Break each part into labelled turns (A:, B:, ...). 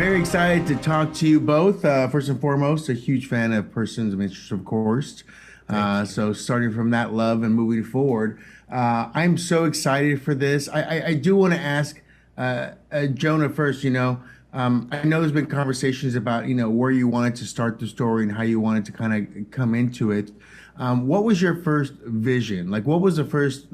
A: very excited to talk to you both. First and foremost, a huge fan of Persons of Interest, of course. So starting from that love and moving forward, I'm so excited for this. I do want to ask Jonah first. I know there's been conversations about where you wanted to start the story and how you wanted to kind of come into it. What was your first vision? Like, what was the first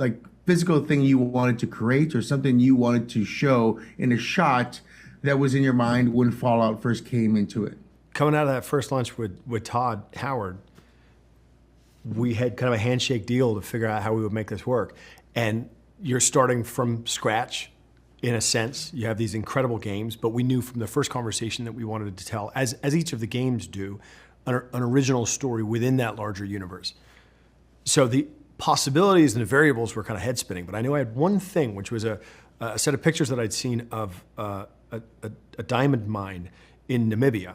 A: physical thing you wanted to create, or something you wanted to show in a shot that was in your mind when Fallout first came into it?
B: Coming out of that first lunch with Todd Howard, we had kind of a handshake deal to figure out how we would make this work. And you're starting from scratch, in a sense. You have these incredible games, but we knew from the first conversation that we wanted to tell, as each of the games do, an original story within that larger universe. So the possibilities and the variables were kind of head spinning, but I knew I had one thing, which was a set of pictures that I'd seen of a diamond mine in Namibia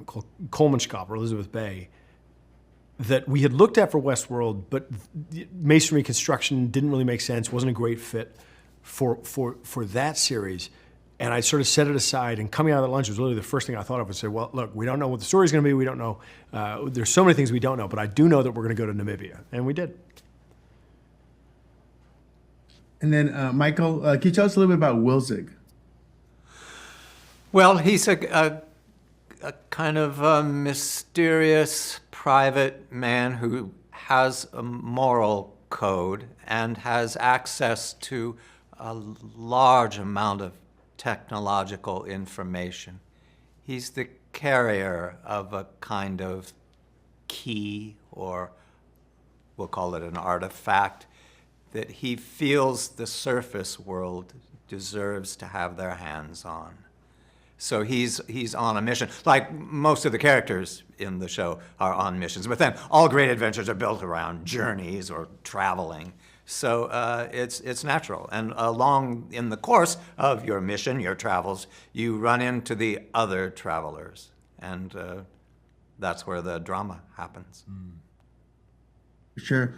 B: called Kolmanskap, or Elizabeth Bay, that we had looked at for Westworld, but masonry construction didn't really make sense, wasn't a great fit for that series. And I sort of set it aside, and coming out of that lunch was literally the first thing I thought of, was say, well, look, we don't know what the story's gonna be, we don't know. There's so many things we don't know, but I do know that we're gonna go to Namibia, and we did.
A: And then, Michael, can you tell us a little bit about Wilzig?
C: Well, he's a kind of a mysterious private man who has a moral code and has access to a large amount of technological information. He's the carrier of a kind of key, or we'll call it an artifact, that he feels the surface world deserves to have their hands on. So he's on a mission. Like most of the characters in the show are on missions, but then all great adventures are built around journeys or traveling. So it's natural. And along in the course of your mission, your travels, you run into the other travelers. And that's where the drama happens.
A: Sure.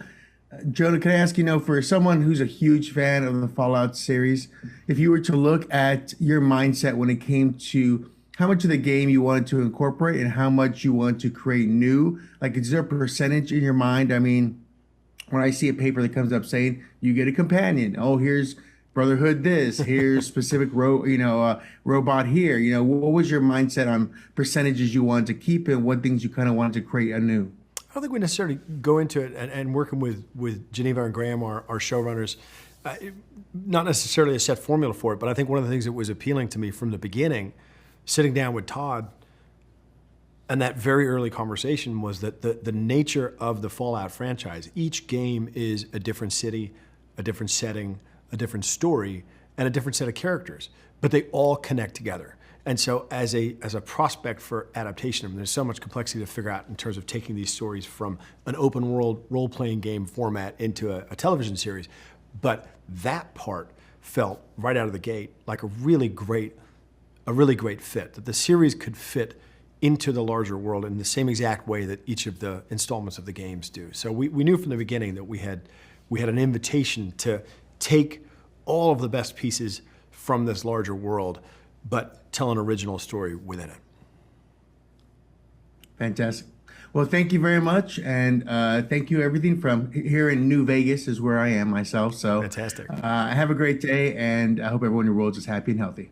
A: Jonah, can I ask, for someone who's a huge fan of the Fallout series, if you were to look at your mindset when it came to how much of the game you wanted to incorporate and how much you want to create new, is there a percentage in your mind? I mean, when I see a paper that comes up saying you get a companion, oh, here's Brotherhood this, here's specific robot here, what was your mindset on percentages you wanted to keep and what things you kind of wanted to create anew?
B: I don't think we necessarily go into it, and working with Geneva and Graham, our showrunners, not necessarily a set formula for it, but I think one of the things that was appealing to me from the beginning, sitting down with Todd, and that very early conversation, was that the nature of the Fallout franchise, each game is a different city, a different setting, a different story, and a different set of characters, but they all connect together. And so as a prospect for adaptation, there's so much complexity to figure out in terms of taking these stories from an open world role-playing game format into a television series. But that part felt right out of the gate like a really great fit, that the series could fit into the larger world in the same exact way that each of the installments of the games do. So we knew from the beginning that we had an invitation to take all of the best pieces from this larger world, but tell an original story within it.
A: Fantastic. Well, thank you very much, and thank you everything from here in New Vegas is where I am myself. So
B: fantastic.
A: Have a great day, and I hope everyone in your world is happy and healthy.